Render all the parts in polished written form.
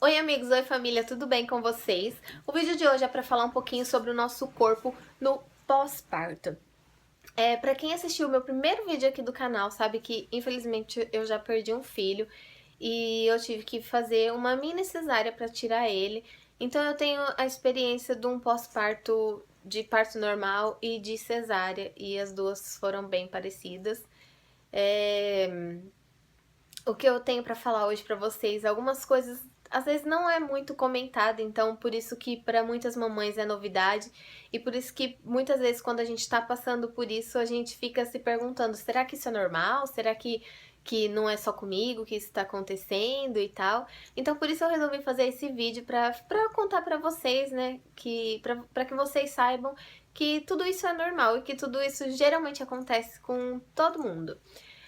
Oi amigos, oi família, tudo bem com vocês? O vídeo de hoje é para falar um pouquinho sobre o nosso corpo no pós-parto. Para quem assistiu o meu primeiro vídeo aqui do canal, sabe que infelizmente eu já perdi um filho e eu tive que fazer uma mini cesárea para tirar ele. Então eu tenho a experiência de um pós-parto de parto normal e de cesárea e as duas foram bem parecidas. É, O que eu tenho pra falar hoje pra vocês, algumas coisas às vezes não é muito comentada, então por isso que pra muitas mamães é novidade e por isso que muitas vezes quando a gente tá passando por isso, a gente fica se perguntando, será que isso é normal? Será que não é só comigo que isso tá acontecendo e tal? Então por isso eu resolvi fazer esse vídeo pra contar pra vocês, né, pra que vocês saibam que tudo isso é normal e que tudo isso geralmente acontece com todo mundo.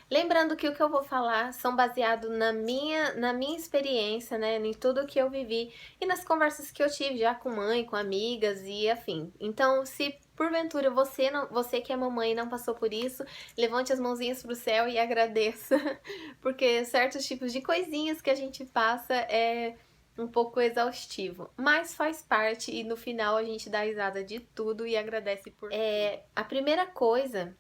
Lembrando que o que eu vou falar são baseado na minha experiência, né, em tudo que eu vivi e nas conversas que eu tive já com mãe, com amigas e afim. Então, se porventura você que é mamãe e não passou por isso, levante as mãozinhas pro céu e agradeça, porque certos tipos de coisinhas que a gente passa é um pouco exaustivo, mas faz parte e no final a gente dá risada de tudo e agradece por tudo. A primeira coisa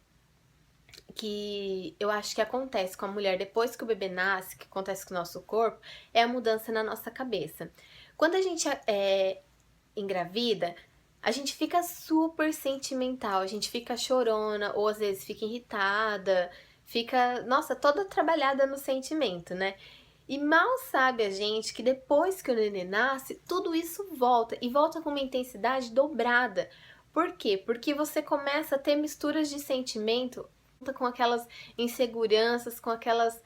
que eu acho que acontece com a mulher depois que o bebê nasce, que acontece com o nosso corpo, é a mudança na nossa cabeça. Quando a gente engravida, a gente fica super sentimental, a gente fica chorona, ou às vezes fica irritada, fica, nossa, toda trabalhada no sentimento, né? E mal sabe a gente que depois que o nenê nasce, tudo isso volta, e volta com uma intensidade dobrada. Por quê? Porque você começa a ter misturas de sentimento com aquelas inseguranças, com aquelas,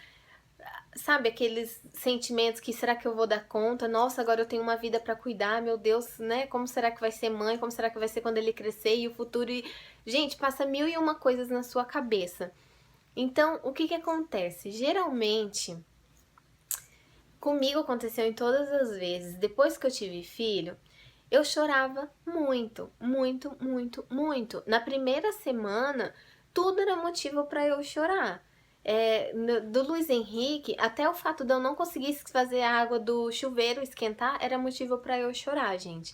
sabe, aqueles sentimentos que será que eu vou dar conta? Nossa, agora eu tenho uma vida pra cuidar, meu Deus, né? Como será que vai ser mãe? Como será que vai ser quando ele crescer e o futuro? E, gente, passa mil e uma coisas na sua cabeça. Então, o que que acontece? Geralmente, comigo aconteceu em todas as vezes, depois que eu tive filho, eu chorava muito, muito, muito, muito. Na primeira semana, tudo era motivo para eu chorar. Do Luiz Henrique, até o fato de eu não conseguir fazer a água do chuveiro esquentar era motivo para eu chorar, gente.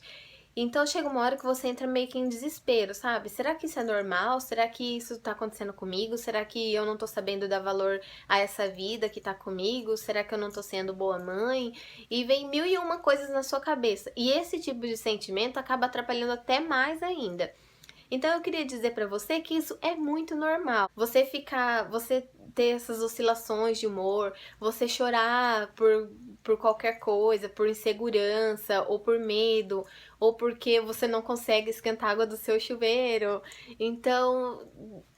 Então chega uma hora que você entra meio que em desespero, sabe? Será que isso é normal? Será que isso tá acontecendo comigo? Será que eu não tô sabendo dar valor a essa vida que tá comigo? Será que eu não tô sendo boa mãe? E vem mil e uma coisas na sua cabeça. E esse tipo de sentimento acaba atrapalhando até mais ainda. Então eu queria dizer pra você que isso é muito normal. Você ter essas oscilações de humor, você chorar por qualquer coisa, por insegurança, ou por medo, ou porque você não consegue esquentar a água do seu chuveiro. Então,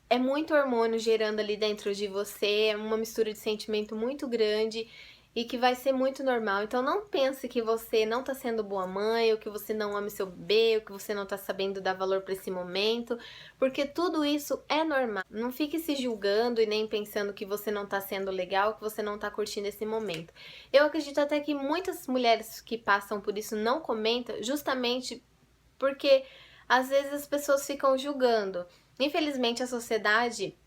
é muito hormônio gerando ali dentro de você, é uma mistura de sentimento muito grande e que vai ser muito normal. Então não pense que você não tá sendo boa mãe, ou que você não ama seu bebê, ou que você não tá sabendo dar valor para esse momento, porque tudo isso é normal. Não fique se julgando e nem pensando que você não tá sendo legal, que você não tá curtindo esse momento. Eu acredito até que muitas mulheres que passam por isso não comentam, justamente porque às vezes as pessoas ficam julgando. Infelizmente a sociedade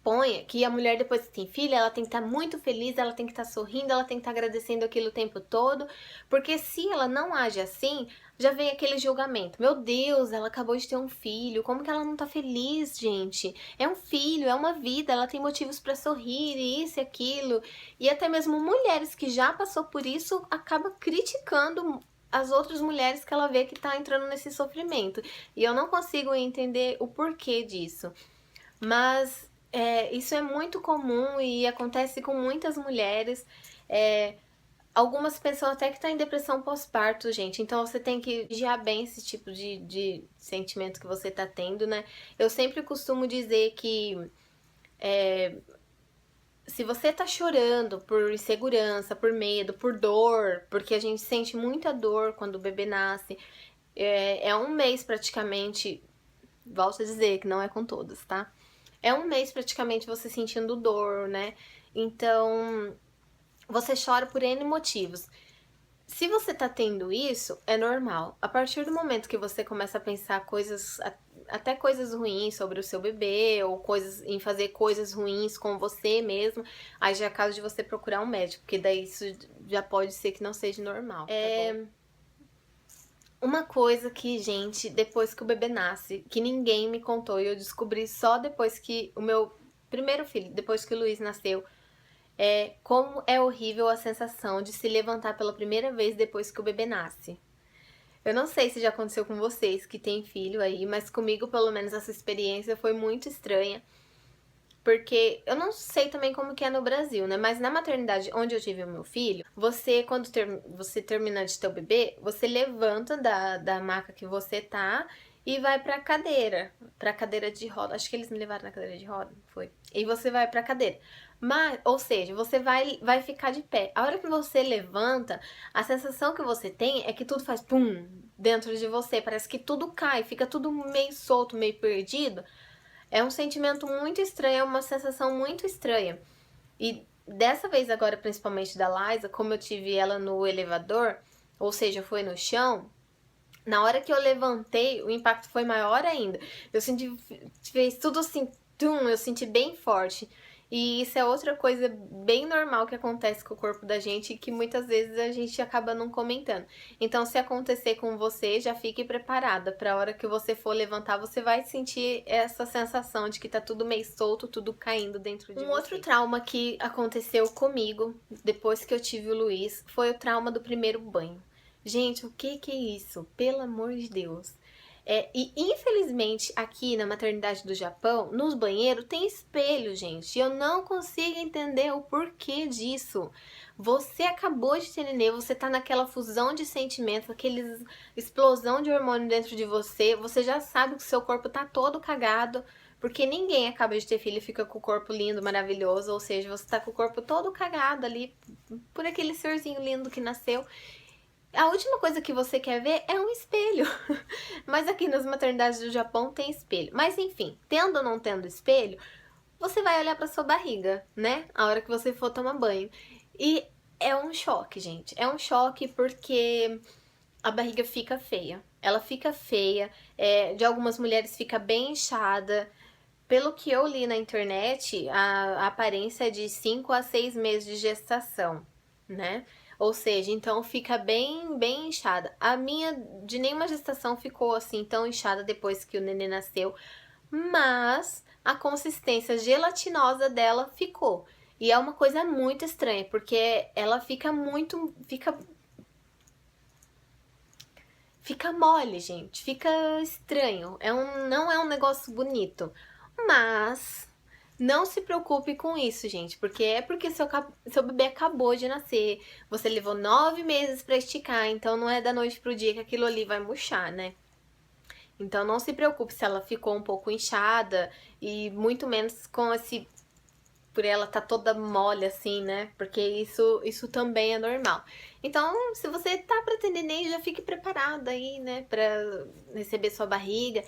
põe que a mulher depois que tem filha, ela tem que estar muito feliz, ela tem que estar sorrindo, ela tem que estar agradecendo aquilo o tempo todo, porque se ela não age assim, já vem aquele julgamento. Meu Deus, ela acabou de ter um filho, como que ela não tá feliz, gente? É um filho, é uma vida, ela tem motivos para sorrir, e isso e aquilo. E até mesmo mulheres que já passou por isso acaba criticando as outras mulheres que ela vê que tá entrando nesse sofrimento. E eu não consigo entender o porquê disso. Mas isso é muito comum e acontece com muitas mulheres. É, algumas pensam até que tá em depressão pós-parto, gente. Então você tem que vigiar bem esse tipo de sentimento que você tá tendo, né? Eu sempre costumo dizer que se você tá chorando por insegurança, por medo, por dor, porque a gente sente muita dor quando o bebê nasce, é um mês praticamente. Volto a dizer que não é com todos, tá? É um mês praticamente você sentindo dor, né? Então, você chora por N motivos. Se você tá tendo isso, é normal. A partir do momento que você começa a pensar coisas até coisas ruins sobre o seu bebê, ou coisas em fazer coisas ruins com você mesmo, aí já é caso de você procurar um médico, porque daí isso já pode ser que não seja normal. Uma coisa que, gente, depois que o bebê nasce, que ninguém me contou e eu descobri só depois que o meu primeiro filho, depois que o Luiz nasceu, é como é horrível a sensação de se levantar pela primeira vez depois que o bebê nasce. Eu não sei se já aconteceu com vocês que têm filho aí, mas comigo, pelo menos, essa experiência foi muito estranha. Porque eu não sei também como que é no Brasil, né? Mas na maternidade onde eu tive o meu filho, você, quando você termina de ter o bebê, você levanta da maca que você tá e vai pra cadeira de roda. Acho que eles me levaram na cadeira de roda, foi. E você vai pra cadeira. Mas, ou seja, você vai ficar de pé. A hora que você levanta, a sensação que você tem é que tudo faz pum dentro de você. Parece que tudo cai, fica tudo meio solto, meio perdido. É um sentimento muito estranho, é uma sensação muito estranha. E dessa vez agora, principalmente da Liza, como eu tive ela no elevador, ou seja, foi no chão, na hora que eu levantei, o impacto foi maior ainda. Eu senti, fez tudo assim, tum, eu senti bem forte. E isso é outra coisa bem normal que acontece com o corpo da gente e que muitas vezes a gente acaba não comentando. Então, se acontecer com você, já fique preparada. Para a hora que você for levantar, você vai sentir essa sensação de que tá tudo meio solto, tudo caindo dentro de você. Um outro trauma que aconteceu comigo depois que eu tive o Luiz foi o trauma do primeiro banho. Gente, o que é isso? Pelo amor de Deus. E infelizmente aqui na maternidade do Japão, nos banheiros tem espelho, gente. E eu não consigo entender o porquê disso. Você acabou de ter nenê, você tá naquela fusão de sentimentos, aquela explosão de hormônio dentro de você. Você já sabe que o seu corpo tá todo cagado. Porque ninguém acaba de ter filho e fica com o corpo lindo, maravilhoso. Ou seja, você tá com o corpo todo cagado ali por aquele serzinho lindo que nasceu. A última coisa que você quer ver é um espelho. Mas aqui nas maternidades do Japão tem espelho. Mas enfim, tendo ou não tendo espelho, você vai olhar pra sua barriga, né? A hora que você for tomar banho. E é um choque, gente. É um choque porque a barriga fica feia. Ela fica feia. De algumas mulheres fica bem inchada. Pelo que eu li na internet, a aparência é de 5 a 6 meses de gestação, né? Ou seja, então fica bem inchada. A minha, de nenhuma gestação ficou assim tão inchada depois que o neném nasceu, mas a consistência gelatinosa dela ficou. E é uma coisa muito estranha, porque ela fica muito, fica mole, gente, fica estranho. Não é um negócio bonito. Mas não se preocupe com isso, gente, porque é porque seu bebê acabou de nascer, você levou 9 meses pra esticar, então não é da noite pro dia que aquilo ali vai murchar, né? Então não se preocupe se ela ficou um pouco inchada e muito menos com esse por ela tá toda mole assim, né? Porque isso também é normal. Então, se você tá pra ter neném, já fique preparada aí, né, pra receber sua barriga.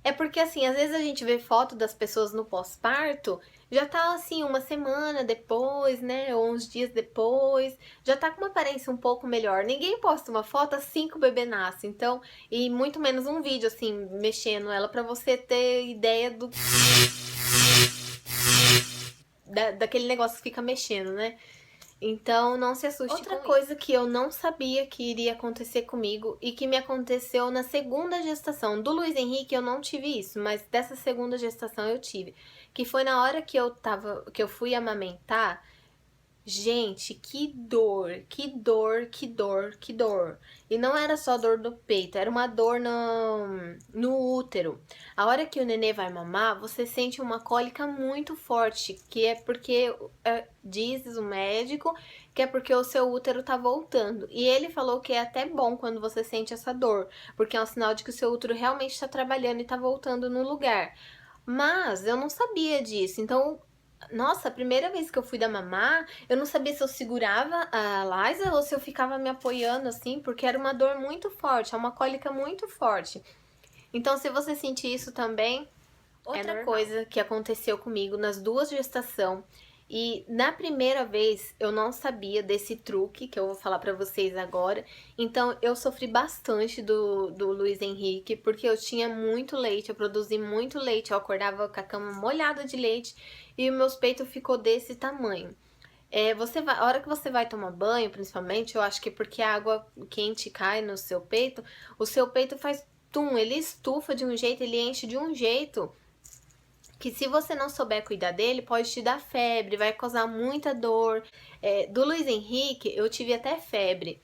É porque, assim, às vezes a gente vê foto das pessoas no pós-parto, já tá, assim, uma semana depois, né, ou uns dias depois, já tá com uma aparência um pouco melhor. Ninguém posta uma foto assim que o bebê nasce, então, e muito menos um vídeo, assim, mexendo ela pra você ter ideia daquele negócio que fica mexendo, né? Então, não se assuste. Outra coisa que eu não sabia que iria acontecer comigo e que me aconteceu na segunda gestação. Do Luiz Henrique eu não tive isso, mas dessa segunda gestação eu tive. Que foi na hora que eu fui amamentar. Gente, que dor, que dor, que dor, que dor. E não era só dor no peito, era uma dor no útero. A hora que o nenê vai mamar, você sente uma cólica muito forte, que é porque, diz o médico, que é porque o seu útero tá voltando. E ele falou que é até bom quando você sente essa dor, porque é um sinal de que o seu útero realmente tá trabalhando e tá voltando no lugar. Mas eu não sabia disso, então nossa, a primeira vez que eu fui dar mamar, eu não sabia se eu segurava a Liza ou se eu ficava me apoiando assim, porque era uma dor muito forte, é uma cólica muito forte. Então, se você sentir isso também, outra coisa que aconteceu comigo nas duas gestações E na primeira vez eu não sabia desse truque que eu vou falar pra vocês agora. Então eu sofri bastante do Luiz Henrique, porque eu tinha muito leite, eu produzi muito leite, eu acordava com a cama molhada de leite e o meus peitos ficou desse tamanho. A hora que você vai tomar banho, principalmente, eu acho que porque a água quente cai no seu peito, o seu peito faz tum, ele estufa de um jeito, ele enche de um jeito que se você não souber cuidar dele, pode te dar febre, vai causar muita dor. Do Luiz Henrique, eu tive até febre.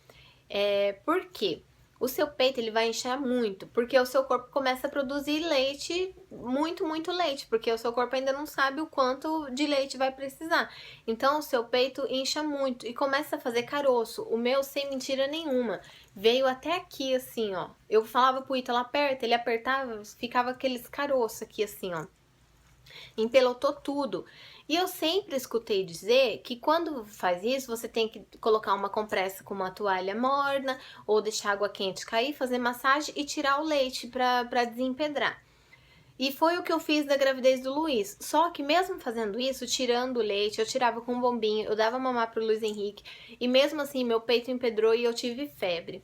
Por quê? O seu peito ele vai inchar muito, porque o seu corpo começa a produzir leite, muito, muito leite, porque o seu corpo ainda não sabe o quanto de leite vai precisar. Então o seu peito incha muito e começa a fazer caroço. O meu, sem mentira nenhuma, veio até aqui assim, ó. Eu falava pro Ítalo, aperta, ele apertava, ficava aqueles caroços aqui assim, ó. Empelotou tudo. E eu sempre escutei dizer que quando faz isso, você tem que colocar uma compressa com uma toalha morna ou deixar água quente cair, fazer massagem e tirar o leite para desempedrar. E foi o que eu fiz da gravidez do Luiz. Só que mesmo fazendo isso, tirando o leite, eu tirava com um bombinho, eu dava mamar pro Luiz Henrique e mesmo assim meu peito empedrou e eu tive febre.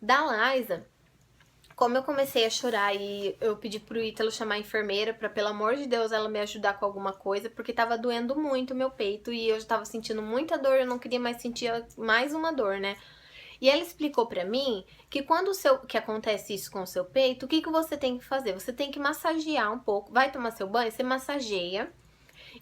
Da Liza, como eu comecei a chorar e eu pedi pro Ítalo chamar a enfermeira pra, pelo amor de Deus, ela me ajudar com alguma coisa, porque tava doendo muito o meu peito e eu já tava sentindo muita dor, eu não queria mais sentir mais uma dor, né? E ela explicou pra mim que quando que acontece isso com o seu peito, o que você tem que fazer? Você tem que massagear um pouco, vai tomar seu banho, você massageia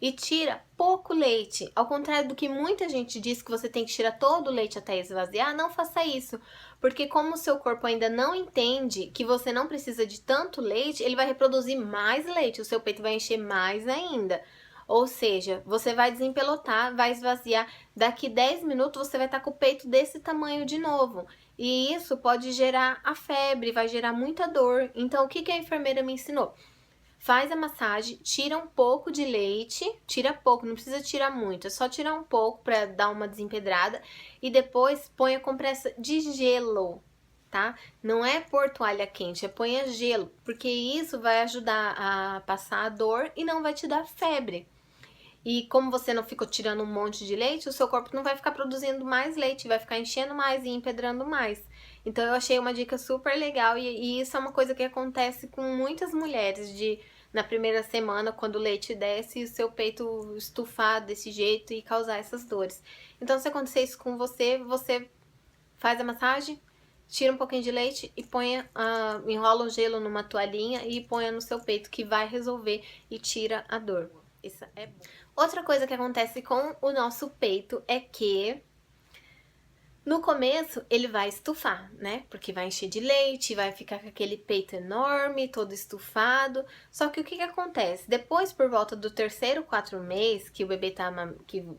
e tira pouco leite. Ao contrário do que muita gente diz que você tem que tirar todo o leite até esvaziar, não faça isso. Porque como o seu corpo ainda não entende que você não precisa de tanto leite, ele vai reproduzir mais leite, o seu peito vai encher mais ainda. Ou seja, você vai desempelotar, vai esvaziar, daqui 10 minutos você vai estar com o peito desse tamanho de novo. E isso pode gerar a febre, vai gerar muita dor. Então, o que a enfermeira me ensinou? Faz a massagem, tira um pouco de leite, tira pouco, não precisa tirar muito, é só tirar um pouco para dar uma desempedrada e depois põe a compressa de gelo, tá? Não é pôr toalha quente, é põe gelo, porque isso vai ajudar a passar a dor e não vai te dar febre. E como você não ficou tirando um monte de leite, o seu corpo não vai ficar produzindo mais leite, vai ficar enchendo mais e empedrando mais. Então eu achei uma dica super legal e isso é uma coisa que acontece com muitas mulheres de na primeira semana, quando o leite desce e o seu peito estufar desse jeito e causar essas dores. Então, se acontecer isso com você, você faz a massagem, tira um pouquinho de leite e enrola o gelo numa toalhinha e põe no seu peito, que vai resolver e tira a dor. Isso é bom. Outra coisa que acontece com o nosso peito é que no começo, ele vai estufar, né? Porque vai encher de leite, vai ficar com aquele peito enorme, todo estufado. Só que o que acontece? Depois, por volta do terceiro, 4 mês, que o bebê,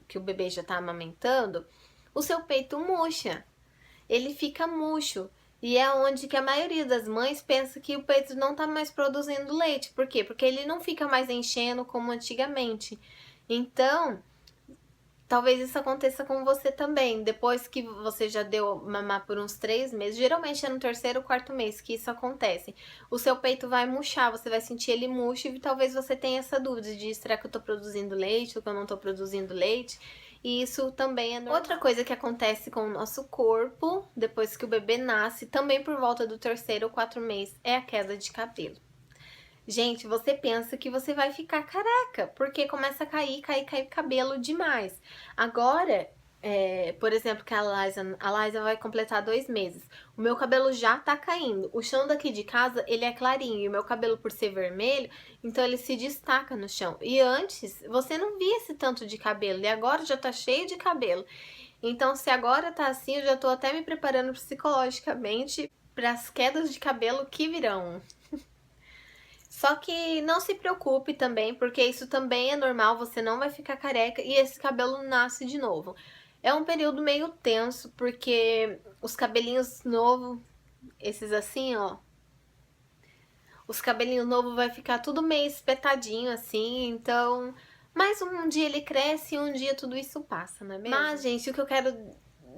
que o bebê já tá amamentando, o seu peito murcha. Ele fica murcho. E é onde que a maioria das mães pensa que o peito não tá mais produzindo leite. Por quê? Porque ele não fica mais enchendo como antigamente. Então, talvez isso aconteça com você também. Depois que você já deu mamar por uns 3 meses, geralmente é no terceiro ou quarto mês que isso acontece. O seu peito vai murchar, você vai sentir ele murcho e talvez você tenha essa dúvida de será que eu tô produzindo leite ou que eu não tô produzindo leite? E isso também é normal. Outra coisa que acontece com o nosso corpo, depois que o bebê nasce, também por volta do terceiro ou quarto mês, é a queda de cabelo. Gente, você pensa que você vai ficar careca, porque começa a cair cabelo demais. Agora, por exemplo, que a Liza vai completar 2 meses. O meu cabelo já tá caindo. O chão daqui de casa, ele é clarinho. E o meu cabelo, por ser vermelho, então ele se destaca no chão. E antes, você não via esse tanto de cabelo. E agora já tá cheio de cabelo. Então, se agora tá assim, eu já tô até me preparando psicologicamente para as quedas de cabelo que virão. Só que não se preocupe também, porque isso também é normal, você não vai ficar careca e esse cabelo nasce de novo. É um período meio tenso, porque os cabelinhos novos, esses assim, ó, os cabelinhos novos vai ficar tudo meio espetadinho assim, então... Mas um dia ele cresce e um dia tudo isso passa, não é mesmo? Mas, gente, o que eu quero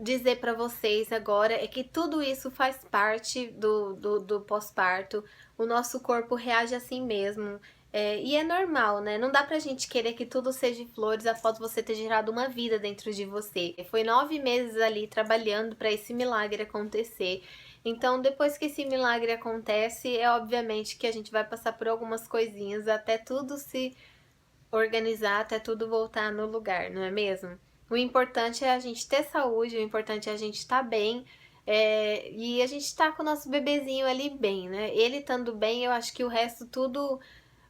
dizer pra vocês agora é que tudo isso faz parte do pós-parto. O nosso corpo reage assim mesmo. E é normal, né? Não dá pra gente querer que tudo seja flores após você ter gerado uma vida dentro de você. Foi 9 meses ali trabalhando pra esse milagre acontecer. Então, depois que esse milagre acontece, é obviamente que a gente vai passar por algumas coisinhas até tudo se organizar, até tudo voltar no lugar, não é mesmo? O importante é a gente ter saúde, o importante é a gente estar bem. E a gente tá com o nosso bebezinho ali bem, né? Ele estando bem, eu acho que o resto tudo,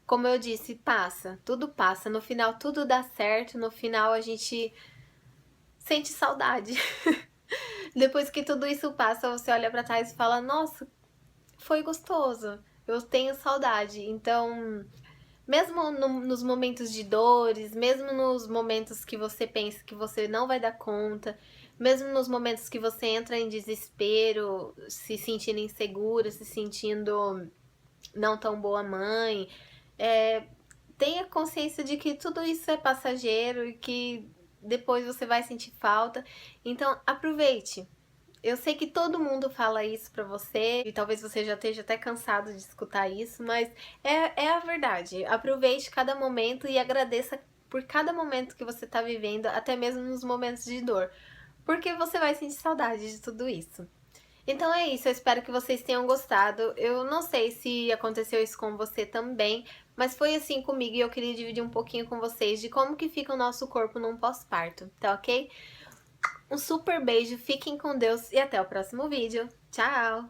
como eu disse, passa. Tudo passa. No final tudo dá certo. No final a gente sente saudade. Depois que tudo isso passa, você olha pra trás e fala: Nossa, foi gostoso. Eu tenho saudade. Então, mesmo nos momentos de dores, mesmo nos momentos que você pensa que você não vai dar conta, mesmo nos momentos que você entra em desespero, se sentindo insegura, se sentindo não tão boa mãe, é, tenha consciência de que tudo isso é passageiro e que depois você vai sentir falta. Então, aproveite. Eu sei que todo mundo fala isso pra você e talvez você já esteja até cansado de escutar isso, mas é a verdade. Aproveite cada momento e agradeça por cada momento que você tá vivendo, até mesmo nos momentos de dor, porque você vai sentir saudade de tudo isso. Então é isso, eu espero que vocês tenham gostado. Eu não sei se aconteceu isso com você também, mas foi assim comigo e eu queria dividir um pouquinho com vocês de como que fica o nosso corpo num pós-parto, tá ok? Um super beijo, fiquem com Deus e até o próximo vídeo. Tchau!